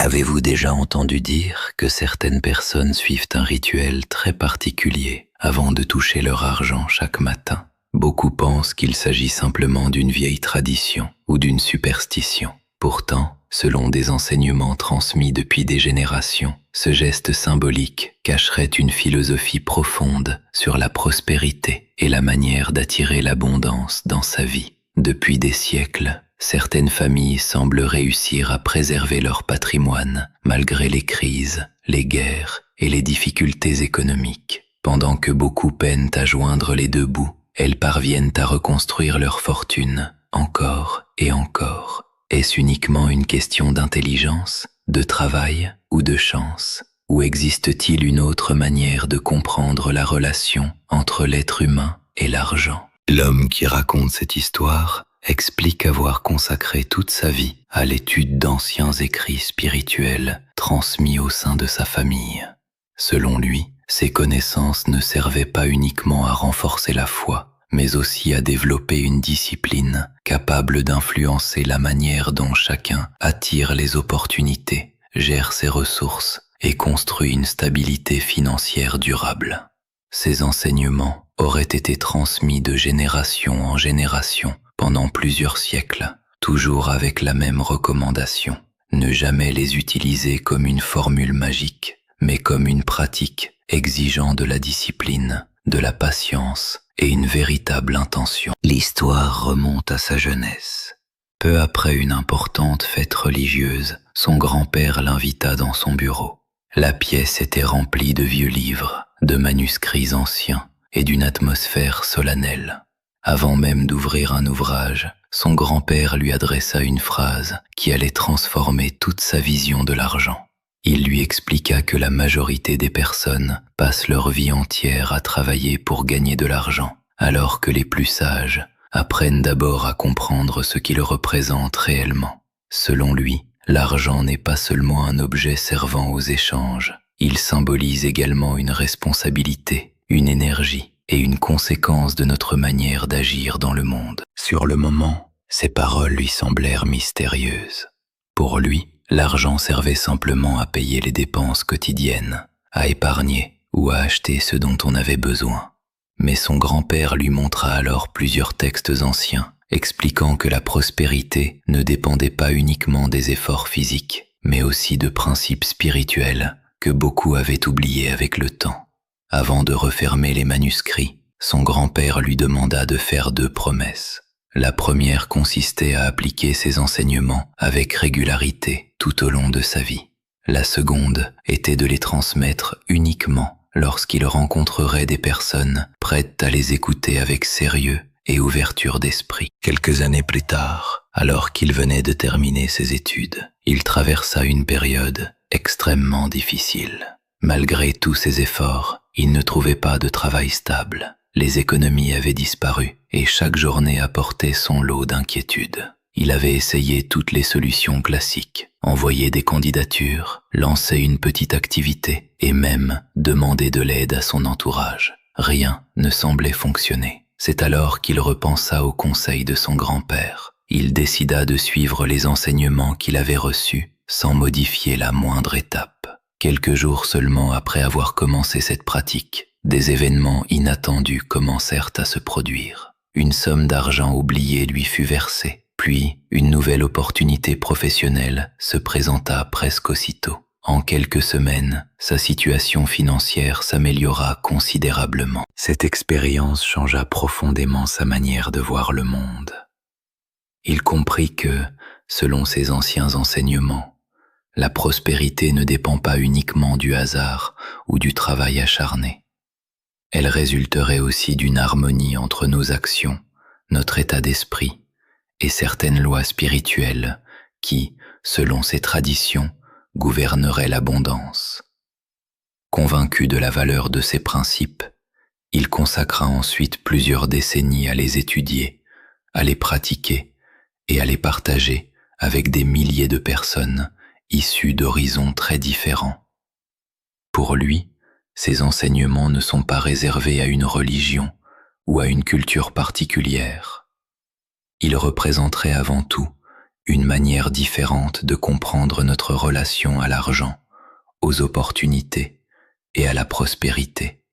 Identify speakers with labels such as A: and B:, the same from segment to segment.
A: Avez-vous déjà entendu dire que certaines personnes suivent un rituel très particulier avant de toucher leur argent chaque matin? Beaucoup pensent qu'il s'agit simplement d'une vieille tradition ou d'une superstition. Pourtant, selon des enseignements transmis depuis des générations, ce geste symbolique cacherait une philosophie profonde sur la prospérité et la manière d'attirer l'abondance dans sa vie. Depuis des siècles, certaines familles semblent réussir à préserver leur patrimoine malgré les crises, les guerres et les difficultés économiques. Pendant que beaucoup peinent à joindre les deux bouts, elles parviennent à reconstruire leur fortune encore et encore. Est-ce uniquement une question d'intelligence, de travail ou de chance? Ou existe-t-il une autre manière de comprendre la relation entre l'être humain et l'argent? L'homme qui raconte cette histoire explique avoir consacré toute sa vie à l'étude d'anciens écrits spirituels transmis au sein de sa famille. Selon lui, ces connaissances ne servaient pas uniquement à renforcer la foi, mais aussi à développer une discipline capable d'influencer la manière dont chacun attire les opportunités, gère ses ressources et construit une stabilité financière durable. Ces enseignements auraient été transmis de génération en génération pendant plusieurs siècles, toujours avec la même recommandation: ne jamais les utiliser comme une formule magique, mais comme une pratique exigeant de la discipline, de la patience et une véritable intention. L'histoire remonte à sa jeunesse. Peu après une importante fête religieuse, son grand-père l'invita dans son bureau. La pièce était remplie de vieux livres, de manuscrits anciens et d'une atmosphère solennelle. Avant même d'ouvrir un ouvrage, son grand-père lui adressa une phrase qui allait transformer toute sa vision de l'argent. Il lui expliqua que la majorité des personnes passent leur vie entière à travailler pour gagner de l'argent, alors que les plus sages apprennent d'abord à comprendre ce qu'il représente réellement. Selon lui, l'argent n'est pas seulement un objet servant aux échanges, il symbolise également une responsabilité, une énergie et une conséquence de notre manière d'agir dans le monde. Sur le moment, ces paroles lui semblèrent mystérieuses. Pour lui, l'argent servait simplement à payer les dépenses quotidiennes, à épargner ou à acheter ce dont on avait besoin. Mais son grand-père lui montra alors plusieurs textes anciens, expliquant que la prospérité ne dépendait pas uniquement des efforts physiques, mais aussi de principes spirituels que beaucoup avaient oubliés avec le temps. Avant de refermer les manuscrits, son grand-père lui demanda de faire 2 promesses. La première consistait à appliquer ces enseignements avec régularité tout au long de sa vie. La seconde était de les transmettre uniquement lorsqu'il rencontrerait des personnes prêtes à les écouter avec sérieux et ouverture d'esprit. Quelques années plus tard, alors qu'il venait de terminer ses études, il traversa une période extrêmement difficile. Malgré tous ses efforts, il ne trouvait pas de travail stable. Les économies avaient disparu et chaque journée apportait son lot d'inquiétudes. Il avait essayé toutes les solutions classiques, envoyé des candidatures, lancé une petite activité et même demandé de l'aide à son entourage. Rien ne semblait fonctionner. C'est alors qu'il repensa aux conseils de son grand-père. Il décida de suivre les enseignements qu'il avait reçus sans modifier la moindre étape. Quelques jours seulement après avoir commencé cette pratique, des événements inattendus commencèrent à se produire. Une somme d'argent oubliée lui fut versée, puis une nouvelle opportunité professionnelle se présenta presque aussitôt. En quelques semaines, sa situation financière s'améliora considérablement. Cette expérience changea profondément sa manière de voir le monde. Il comprit que, selon ses anciens enseignements, la prospérité ne dépend pas uniquement du hasard ou du travail acharné. Elle résulterait aussi d'une harmonie entre nos actions, notre état d'esprit et certaines lois spirituelles qui, selon ses traditions, gouverneraient l'abondance. Convaincu de la valeur de ces principes, il consacra ensuite plusieurs décennies à les étudier, à les pratiquer et à les partager avec des milliers de personnes issus d'horizons très différents. Pour lui, ces enseignements ne sont pas réservés à une religion ou à une culture particulière. Ils représenteraient avant tout une manière différente de comprendre notre relation à l'argent, aux opportunités et à la prospérité.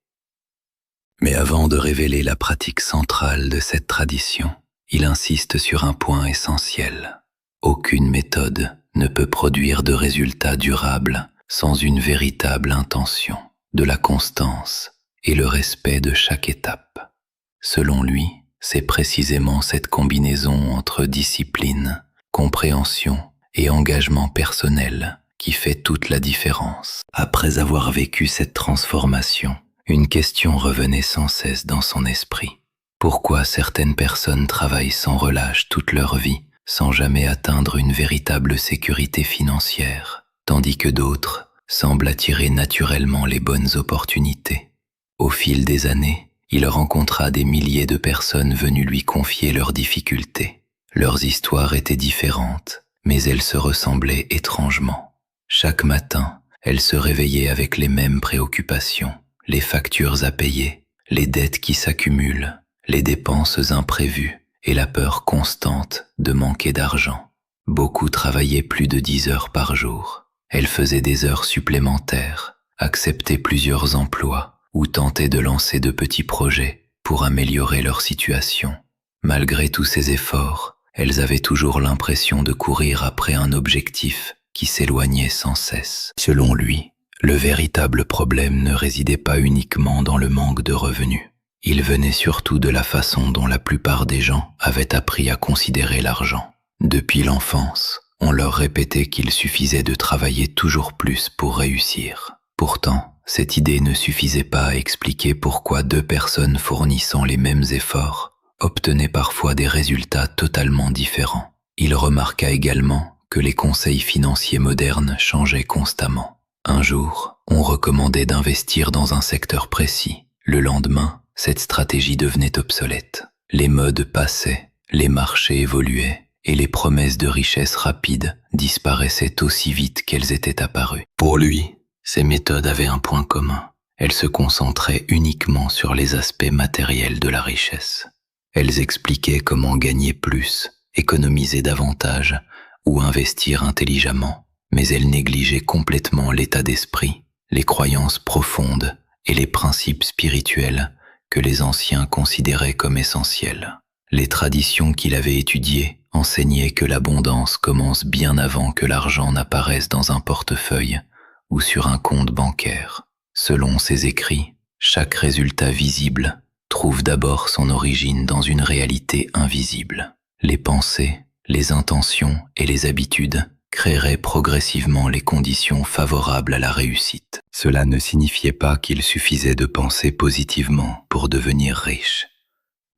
A: Mais avant de révéler la pratique centrale de cette tradition, il insiste sur un point essentiel. Aucune méthode ne peut produire de résultats durables sans une véritable intention, de la constance et le respect de chaque étape. Selon lui, c'est précisément cette combinaison entre discipline, compréhension et engagement personnel qui fait toute la différence. Après avoir vécu cette transformation, une question revenait sans cesse dans son esprit. Pourquoi certaines personnes travaillent sans relâche toute leur vie, sans jamais atteindre une véritable sécurité financière, tandis que d'autres semblent attirer naturellement les bonnes opportunités? Au fil des années, il rencontra des milliers de personnes venues lui confier leurs difficultés. Leurs histoires étaient différentes, mais elles se ressemblaient étrangement. Chaque matin, elles se réveillaient avec les mêmes préoccupations, les factures à payer, les dettes qui s'accumulent, les dépenses imprévues et la peur constante de manquer d'argent. Beaucoup travaillaient plus de 10 heures par jour. Elles faisaient des heures supplémentaires, acceptaient plusieurs emplois ou tentaient de lancer de petits projets pour améliorer leur situation. Malgré tous ces efforts, elles avaient toujours l'impression de courir après un objectif qui s'éloignait sans cesse. Selon lui, le véritable problème ne résidait pas uniquement dans le manque de revenus. Il venait surtout de la façon dont la plupart des gens avaient appris à considérer l'argent. Depuis l'enfance, on leur répétait qu'il suffisait de travailler toujours plus pour réussir. Pourtant, cette idée ne suffisait pas à expliquer pourquoi deux personnes fournissant les mêmes efforts obtenaient parfois des résultats totalement différents. Il remarqua également que les conseils financiers modernes changeaient constamment. Un jour, on recommandait d'investir dans un secteur précis. Le lendemain, cette stratégie devenait obsolète. Les modes passaient, les marchés évoluaient, et les promesses de richesse rapide disparaissaient aussi vite qu'elles étaient apparues. Pour lui, ces méthodes avaient un point commun. Elles se concentraient uniquement sur les aspects matériels de la richesse. Elles expliquaient comment gagner plus, économiser davantage ou investir intelligemment, mais elles négligeaient complètement l'état d'esprit, les croyances profondes et les principes spirituels que les anciens considéraient comme essentiels. Les traditions qu'il avait étudiées enseignaient que l'abondance commence bien avant que l'argent n'apparaisse dans un portefeuille ou sur un compte bancaire. Selon ses écrits, chaque résultat visible trouve d'abord son origine dans une réalité invisible. Les pensées, les intentions et les habitudes créeraient progressivement les conditions favorables à la réussite. Cela ne signifiait pas qu'il suffisait de penser positivement pour devenir riche.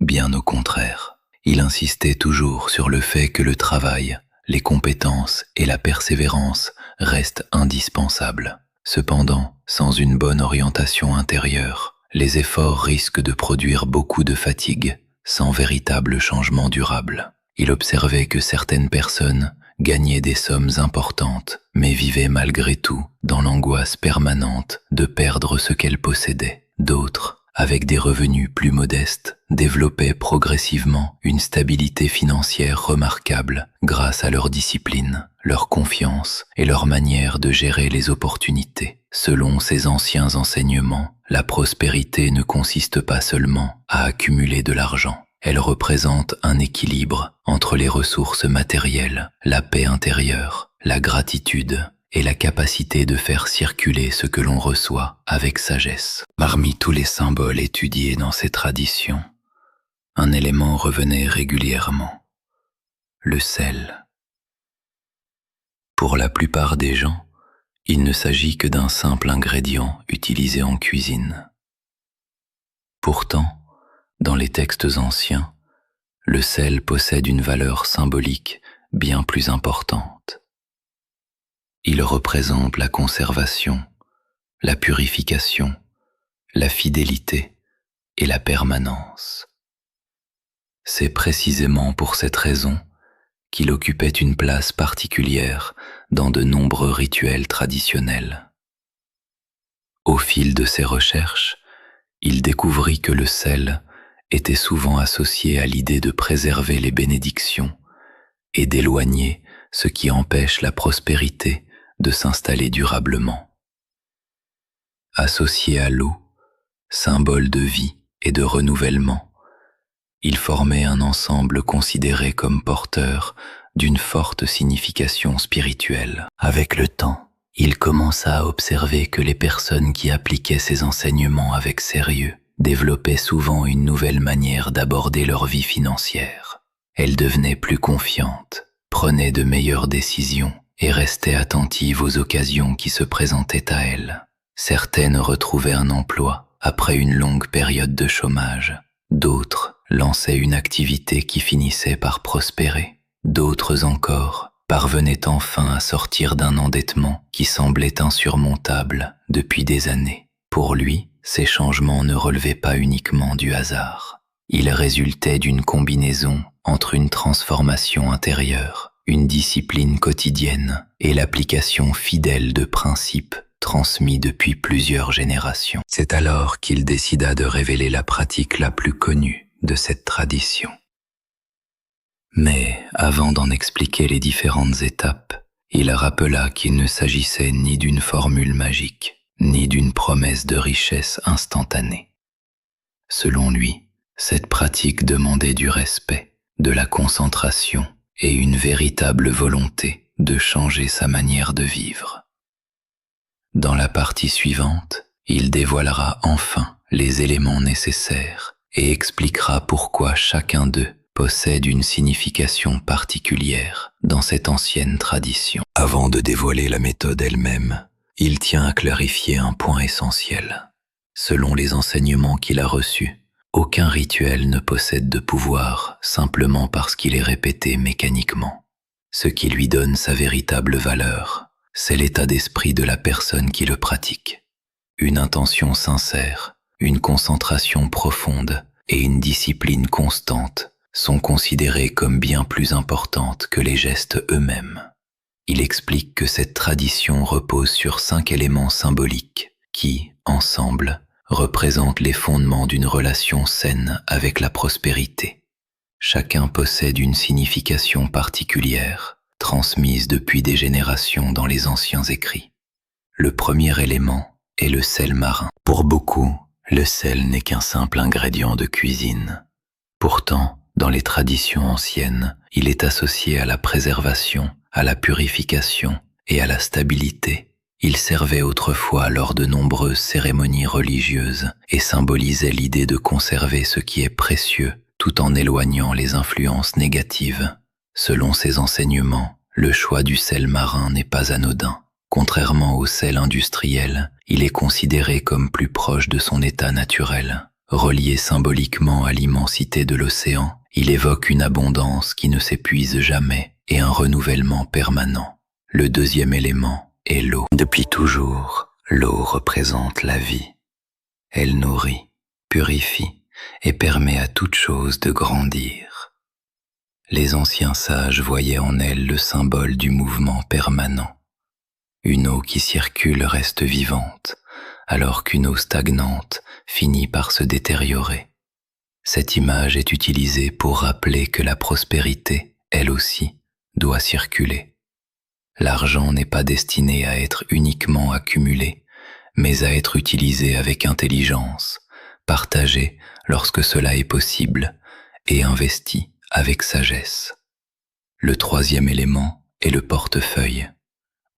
A: Bien au contraire, il insistait toujours sur le fait que le travail, les compétences et la persévérance restent indispensables. Cependant, sans une bonne orientation intérieure, les efforts risquent de produire beaucoup de fatigue, sans véritable changement durable. Il observait que certaines personnes gagnaient des sommes importantes, mais vivaient malgré tout dans l'angoisse permanente de perdre ce qu'elles possédaient. D'autres, avec des revenus plus modestes, développaient progressivement une stabilité financière remarquable grâce à leur discipline, leur confiance et leur manière de gérer les opportunités. Selon ces anciens enseignements, la prospérité ne consiste pas seulement à accumuler de l'argent. Elle représente un équilibre entre les ressources matérielles, la paix intérieure, la gratitude et la capacité de faire circuler ce que l'on reçoit avec sagesse. Parmi tous les symboles étudiés dans ces traditions, un élément revenait régulièrement: le sel. Pour la plupart des gens, il ne s'agit que d'un simple ingrédient utilisé en cuisine. Pourtant, dans les textes anciens, le sel possède une valeur symbolique bien plus importante. Il représente la conservation, la purification, la fidélité et la permanence. C'est précisément pour cette raison qu'il occupait une place particulière dans de nombreux rituels traditionnels. Au fil de ses recherches, il découvrit que le sel était souvent associé à l'idée de préserver les bénédictions et d'éloigner ce qui empêche la prospérité de s'installer durablement. Associé à l'eau, symbole de vie et de renouvellement, il formait un ensemble considéré comme porteur d'une forte signification spirituelle. Avec le temps, il commença à observer que les personnes qui appliquaient ces enseignements avec sérieux développaient souvent une nouvelle manière d'aborder leur vie financière. Elles devenaient plus confiantes, prenaient de meilleures décisions et restaient attentives aux occasions qui se présentaient à elles. Certaines retrouvaient un emploi après une longue période de chômage. D'autres lançaient une activité qui finissait par prospérer. D'autres encore parvenaient enfin à sortir d'un endettement qui semblait insurmontable depuis des années. Pour lui, ces changements ne relevaient pas uniquement du hasard. Ils résultaient d'une combinaison entre une transformation intérieure, une discipline quotidienne et l'application fidèle de principes transmis depuis plusieurs générations. C'est alors qu'il décida de révéler la pratique la plus connue de cette tradition. Mais avant d'en expliquer les différentes étapes, il rappela qu'il ne s'agissait ni d'une formule magique, ni d'une promesse de richesse instantanée. Selon lui, cette pratique demandait du respect, de la concentration et une véritable volonté de changer sa manière de vivre. Dans la partie suivante, il dévoilera enfin les éléments nécessaires et expliquera pourquoi chacun d'eux possède une signification particulière dans cette ancienne tradition. Avant de dévoiler la méthode elle-même, il tient à clarifier un point essentiel. Selon les enseignements qu'il a reçus, aucun rituel ne possède de pouvoir simplement parce qu'il est répété mécaniquement. Ce qui lui donne sa véritable valeur, c'est l'état d'esprit de la personne qui le pratique. Une intention sincère, une concentration profonde et une discipline constante sont considérées comme bien plus importantes que les gestes eux-mêmes. Il explique que cette tradition repose sur 5 éléments symboliques qui, ensemble, représentent les fondements d'une relation saine avec la prospérité. Chacun possède une signification particulière, transmise depuis des générations dans les anciens écrits. Le premier élément est le sel marin. Pour beaucoup, le sel n'est qu'un simple ingrédient de cuisine. Pourtant, dans les traditions anciennes, il est associé à la préservation, à la purification et à la stabilité. Il servait autrefois lors de nombreuses cérémonies religieuses et symbolisait l'idée de conserver ce qui est précieux tout en éloignant les influences négatives. Selon ses enseignements, le choix du sel marin n'est pas anodin. Contrairement au sel industriel, il est considéré comme plus proche de son état naturel. Relié symboliquement à l'immensité de l'océan, il évoque une abondance qui ne s'épuise jamais et un renouvellement permanent. Le deuxième élément est l'eau. Depuis toujours, l'eau représente la vie. Elle nourrit, purifie et permet à toute chose de grandir. Les anciens sages voyaient en elle le symbole du mouvement permanent. Une eau qui circule reste vivante, alors qu'une eau stagnante finit par se détériorer. Cette image est utilisée pour rappeler que la prospérité, elle aussi, doit circuler. L'argent n'est pas destiné à être uniquement accumulé, mais à être utilisé avec intelligence, partagé lorsque cela est possible et investi avec sagesse. Le troisième élément est le portefeuille,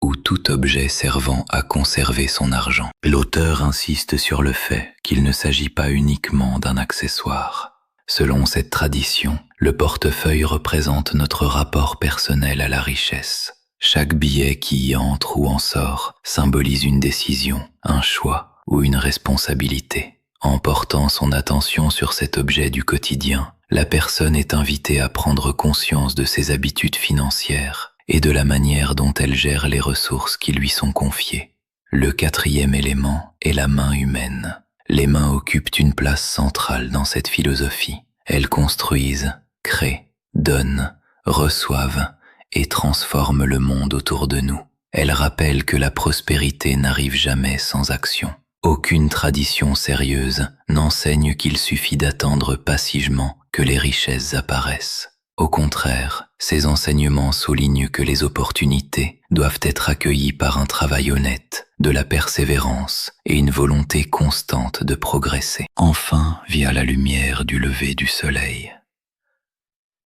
A: ou tout objet servant à conserver son argent. L'auteur insiste sur le fait qu'il ne s'agit pas uniquement d'un accessoire. Selon cette tradition, le portefeuille représente notre rapport personnel à la richesse. Chaque billet qui y entre ou en sort symbolise une décision, un choix ou une responsabilité. En portant son attention sur cet objet du quotidien, la personne est invitée à prendre conscience de ses habitudes financières et de la manière dont elle gère les ressources qui lui sont confiées. Le quatrième élément est la main humaine. Les mains occupent une place centrale dans cette philosophie. Elles construisent, créent, donnent, reçoivent et transforment le monde autour de nous. Elles rappellent que la prospérité n'arrive jamais sans action. Aucune tradition sérieuse n'enseigne qu'il suffit d'attendre passivement que les richesses apparaissent. Au contraire, ces enseignements soulignent que les opportunités doivent être accueillies par un travail honnête, de la persévérance et une volonté constante de progresser. Enfin, via la lumière du lever du soleil.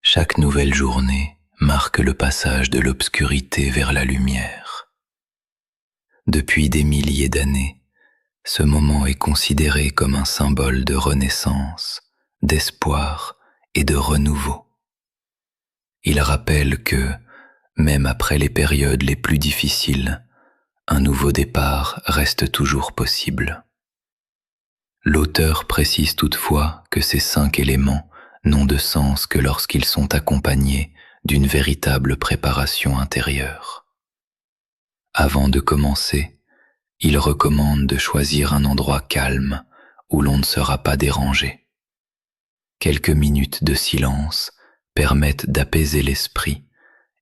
A: Chaque nouvelle journée marque le passage de l'obscurité vers la lumière. Depuis des milliers d'années, ce moment est considéré comme un symbole de renaissance, d'espoir et de renouveau. Il rappelle que, même après les périodes les plus difficiles, un nouveau départ reste toujours possible. L'auteur précise toutefois que ces 5 éléments n'ont de sens que lorsqu'ils sont accompagnés d'une véritable préparation intérieure. Avant de commencer, il recommande de choisir un endroit calme où l'on ne sera pas dérangé. Quelques minutes de silence permettent d'apaiser l'esprit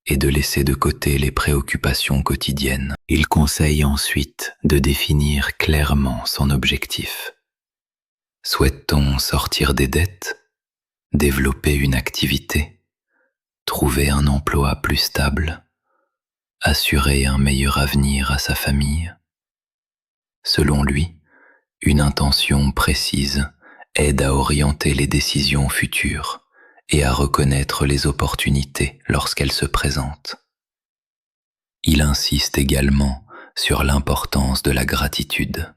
A: et de laisser de côté les préoccupations quotidiennes. Il conseille ensuite de définir clairement son objectif. Souhaite-t-on sortir des dettes, développer une activité, trouver un emploi plus stable, assurer un meilleur avenir à sa famille? Selon lui, une intention précise aide à orienter les décisions futures et à reconnaître les opportunités lorsqu'elles se présentent. Il insiste également sur l'importance de la gratitude.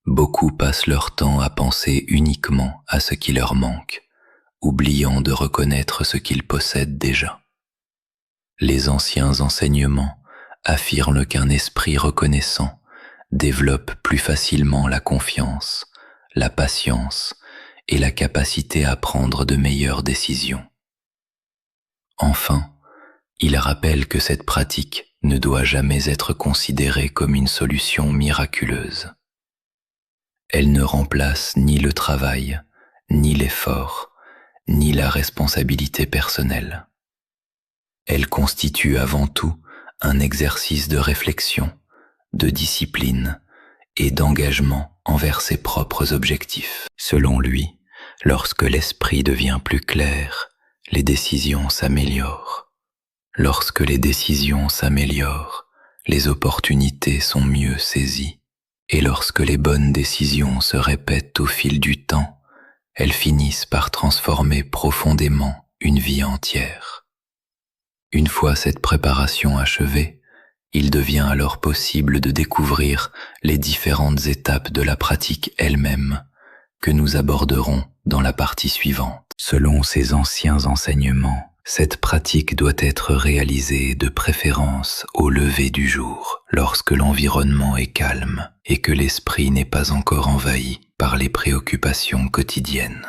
A: Beaucoup passent leur temps à penser uniquement à ce qui leur manque, oubliant de reconnaître ce qu'ils possèdent déjà. Les anciens enseignements affirment qu'un esprit reconnaissant développe plus facilement la confiance, la patience et la capacité à prendre de meilleures décisions. Enfin, il rappelle que cette pratique ne doit jamais être considérée comme une solution miraculeuse. Elle ne remplace ni le travail, ni l'effort, ni la responsabilité personnelle. Elle constitue avant tout un exercice de réflexion, de discipline et d'engagement envers ses propres objectifs. Selon lui, lorsque l'esprit devient plus clair, les décisions s'améliorent. Lorsque les décisions s'améliorent, les opportunités sont mieux saisies. Et lorsque les bonnes décisions se répètent au fil du temps, elles finissent par transformer profondément une vie entière. Une fois cette préparation achevée, il devient alors possible de découvrir les différentes étapes de la pratique elle-même que nous aborderons dans la partie suivante. Selon ces anciens enseignements, cette pratique doit être réalisée de préférence au lever du jour, lorsque l'environnement est calme et que l'esprit n'est pas encore envahi par les préoccupations quotidiennes.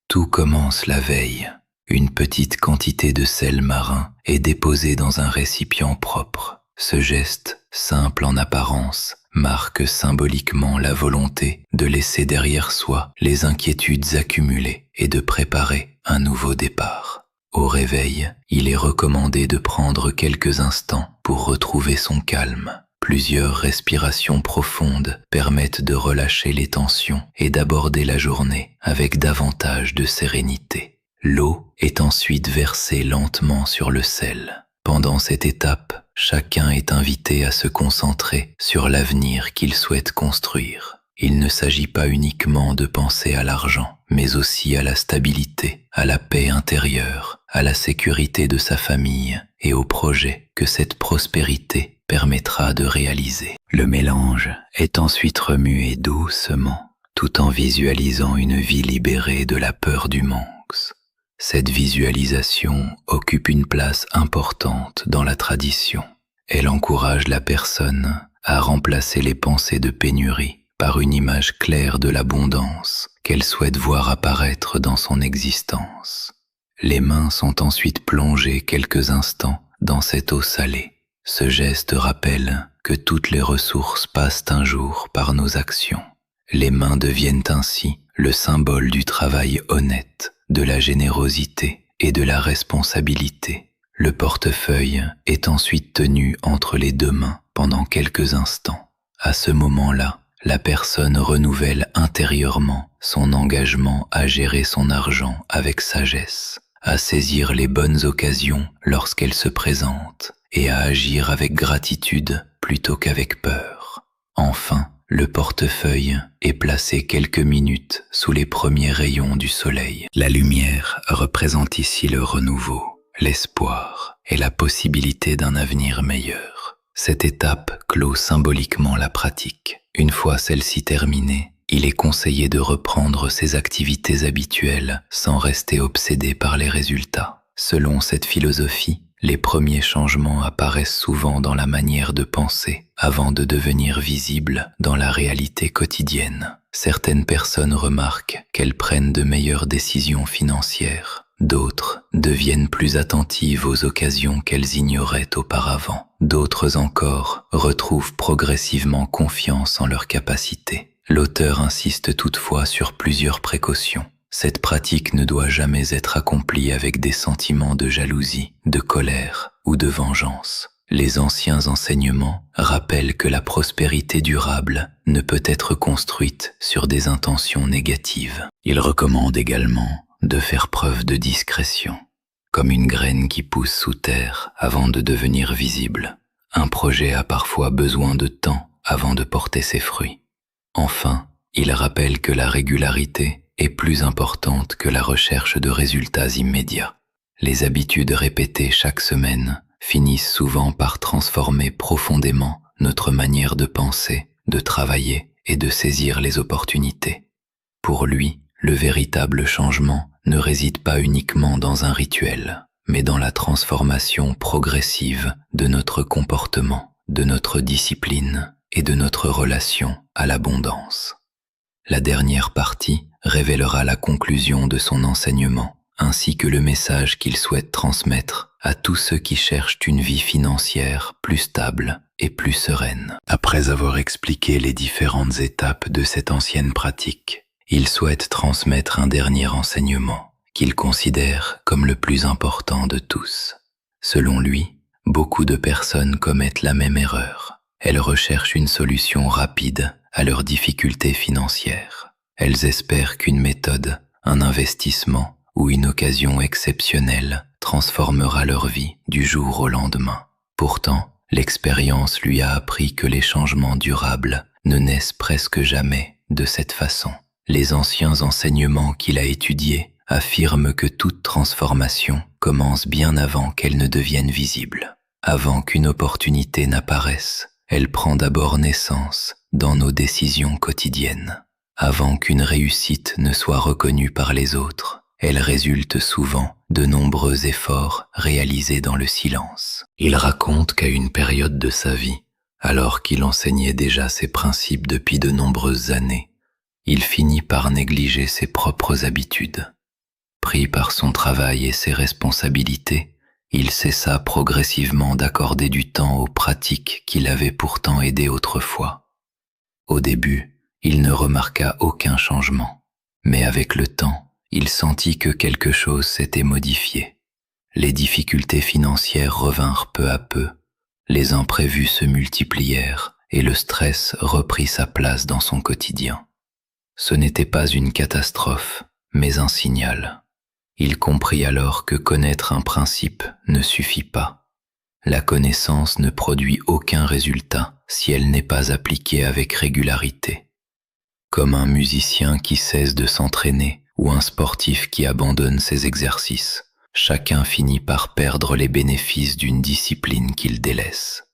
A: Tout commence la veille. Une petite quantité de sel marin est déposée dans un récipient propre. Ce geste, simple en apparence, marque symboliquement la volonté de laisser derrière soi les inquiétudes accumulées et de préparer un nouveau départ. Au réveil, il est recommandé de prendre quelques instants pour retrouver son calme. Plusieurs respirations profondes permettent de relâcher les tensions et d'aborder la journée avec davantage de sérénité. L'eau est ensuite versée lentement sur le sel. Pendant cette étape, chacun est invité à se concentrer sur l'avenir qu'il souhaite construire. Il ne s'agit pas uniquement de penser à l'argent, mais aussi à la stabilité, à la paix intérieure, à la sécurité de sa famille et aux projets que cette prospérité permettra de réaliser. Le mélange est ensuite remué doucement, tout en visualisant une vie libérée de la peur du manque. Cette visualisation occupe une place importante dans la tradition. Elle encourage la personne à remplacer les pensées de pénurie par une image claire de l'abondance qu'elle souhaite voir apparaître dans son existence. Les mains sont ensuite plongées quelques instants dans cette eau salée. Ce geste rappelle que toutes les ressources passent un jour par nos actions. Les mains deviennent ainsi le symbole du travail honnête, de la générosité et de la responsabilité. Le portefeuille est ensuite tenu entre les deux mains pendant quelques instants. À ce moment-là, la personne renouvelle intérieurement son engagement à gérer son argent avec sagesse, à saisir les bonnes occasions lorsqu'elles se présentent et à agir avec gratitude plutôt qu'avec peur. Enfin, le portefeuille est placé quelques minutes sous les premiers rayons du soleil. La lumière représente ici le renouveau, l'espoir et la possibilité d'un avenir meilleur. Cette étape clôt symboliquement la pratique. Une fois celle-ci terminée, il est conseillé de reprendre ses activités habituelles sans rester obsédé par les résultats. Selon cette philosophie, les premiers changements apparaissent souvent dans la manière de penser avant de devenir visibles dans la réalité quotidienne. Certaines personnes remarquent qu'elles prennent de meilleures décisions financières. D'autres deviennent plus attentives aux occasions qu'elles ignoraient auparavant. D'autres encore retrouvent progressivement confiance en leurs capacités. L'auteur insiste toutefois sur plusieurs précautions. Cette pratique ne doit jamais être accomplie avec des sentiments de jalousie, de colère ou de vengeance. Les anciens enseignements rappellent que la prospérité durable ne peut être construite sur des intentions négatives. Ils recommandent également de faire preuve de discrétion. Comme une graine qui pousse sous terre avant de devenir visible, un projet a parfois besoin de temps avant de porter ses fruits. Enfin, il rappelle que la régularité est plus importante que la recherche de résultats immédiats. Les habitudes répétées chaque semaine finissent souvent par transformer profondément notre manière de penser, de travailler et de saisir les opportunités. Pour lui, le véritable changement ne réside pas uniquement dans un rituel, mais dans la transformation progressive de notre comportement, de notre discipline et de notre relation à l'abondance. La dernière partie révélera la conclusion de son enseignement, ainsi que le message qu'il souhaite transmettre à tous ceux qui cherchent une vie financière plus stable et plus sereine. Après avoir expliqué les différentes étapes de cette ancienne pratique, il souhaite transmettre un dernier enseignement qu'il considère comme le plus important de tous. Selon lui, beaucoup de personnes commettent la même erreur. Elles recherchent une solution rapide à leurs difficultés financières. Elles espèrent qu'une méthode, un investissement ou une occasion exceptionnelle transformera leur vie du jour au lendemain. Pourtant, l'expérience lui a appris que les changements durables ne naissent presque jamais de cette façon. Les anciens enseignements qu'il a étudiés affirment que toute transformation commence bien avant qu'elle ne devienne visible. Avant qu'une opportunité n'apparaisse, elle prend d'abord naissance dans nos décisions quotidiennes. Avant qu'une réussite ne soit reconnue par les autres, elle résulte souvent de nombreux efforts réalisés dans le silence. Il raconte qu'à une période de sa vie, alors qu'il enseignait déjà ses principes depuis de nombreuses années, il finit par négliger ses propres habitudes. Pris par son travail et ses responsabilités, il cessa progressivement d'accorder du temps aux pratiques qui l'avaient pourtant aidé autrefois. Au début, il ne remarqua aucun changement, mais avec le temps, il sentit que quelque chose s'était modifié. Les difficultés financières revinrent peu à peu, les imprévus se multiplièrent et le stress reprit sa place dans son quotidien. Ce n'était pas une catastrophe, mais un signal. Il comprit alors que connaître un principe ne suffit pas. La connaissance ne produit aucun résultat si elle n'est pas appliquée avec régularité. Comme un musicien qui cesse de s'entraîner ou un sportif qui abandonne ses exercices, chacun finit par perdre les bénéfices d'une discipline qu'il délaisse.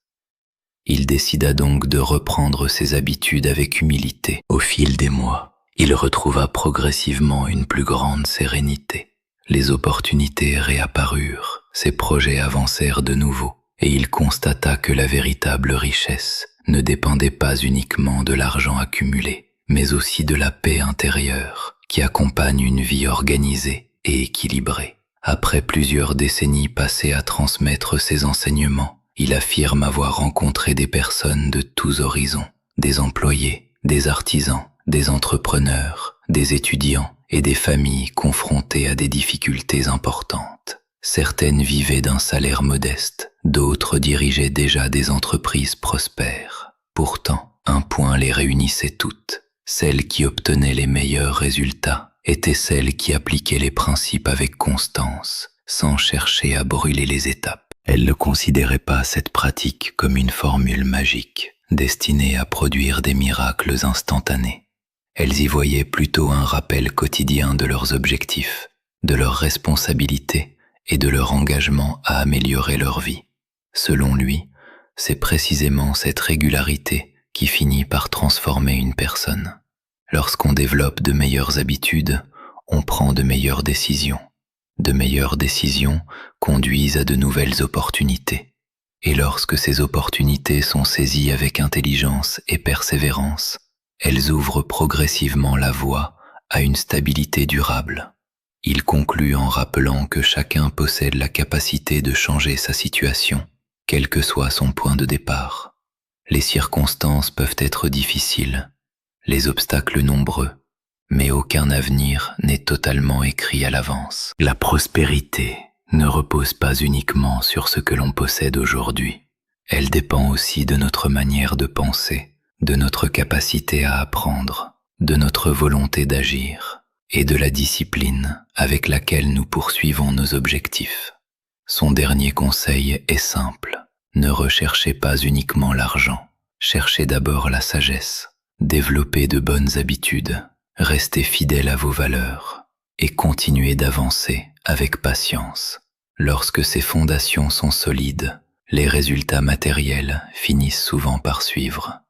A: Il décida donc de reprendre ses habitudes avec humilité. Au fil des mois, il retrouva progressivement une plus grande sérénité. Les opportunités réapparurent, ses projets avancèrent de nouveau, et il constata que la véritable richesse ne dépendait pas uniquement de l'argent accumulé, mais aussi de la paix intérieure qui accompagne une vie organisée et équilibrée. Après plusieurs décennies passées à transmettre ses enseignements, il affirme avoir rencontré des personnes de tous horizons, des employés, des artisans, des entrepreneurs, des étudiants et des familles confrontées à des difficultés importantes. Certaines vivaient d'un salaire modeste, d'autres dirigeaient déjà des entreprises prospères. Pourtant, un point les réunissait toutes. Celles qui obtenaient les meilleurs résultats était celle qui appliquait les principes avec constance, sans chercher à brûler les étapes. Elle ne considérait pas cette pratique comme une formule magique, destinée à produire des miracles instantanés. Elles y voyaient plutôt un rappel quotidien de leurs objectifs, de leurs responsabilités et de leur engagement à améliorer leur vie. Selon lui, c'est précisément cette régularité qui finit par transformer une personne. Lorsqu'on développe de meilleures habitudes, on prend de meilleures décisions. De meilleures décisions conduisent à de nouvelles opportunités. Et lorsque ces opportunités sont saisies avec intelligence et persévérance, elles ouvrent progressivement la voie à une stabilité durable. Il conclut en rappelant que chacun possède la capacité de changer sa situation, quel que soit son point de départ. Les circonstances peuvent être difficiles, les obstacles nombreux, mais aucun avenir n'est totalement écrit à l'avance. La prospérité ne repose pas uniquement sur ce que l'on possède aujourd'hui. Elle dépend aussi de notre manière de penser, de notre capacité à apprendre, de notre volonté d'agir et de la discipline avec laquelle nous poursuivons nos objectifs. Son dernier conseil est simple. Ne recherchez pas uniquement l'argent. Cherchez d'abord la sagesse. Développez de bonnes habitudes. Restez fidèle à vos valeurs et continuez d'avancer avec patience. Lorsque ces fondations sont solides, les résultats matériels finissent souvent par suivre.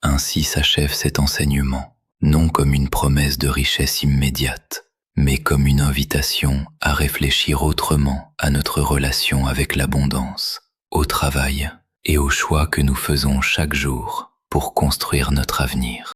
A: Ainsi s'achève cet enseignement, non comme une promesse de richesse immédiate, mais comme une invitation à réfléchir autrement à notre relation avec l'abondance, au travail et aux choix que nous faisons chaque jour pour construire notre avenir.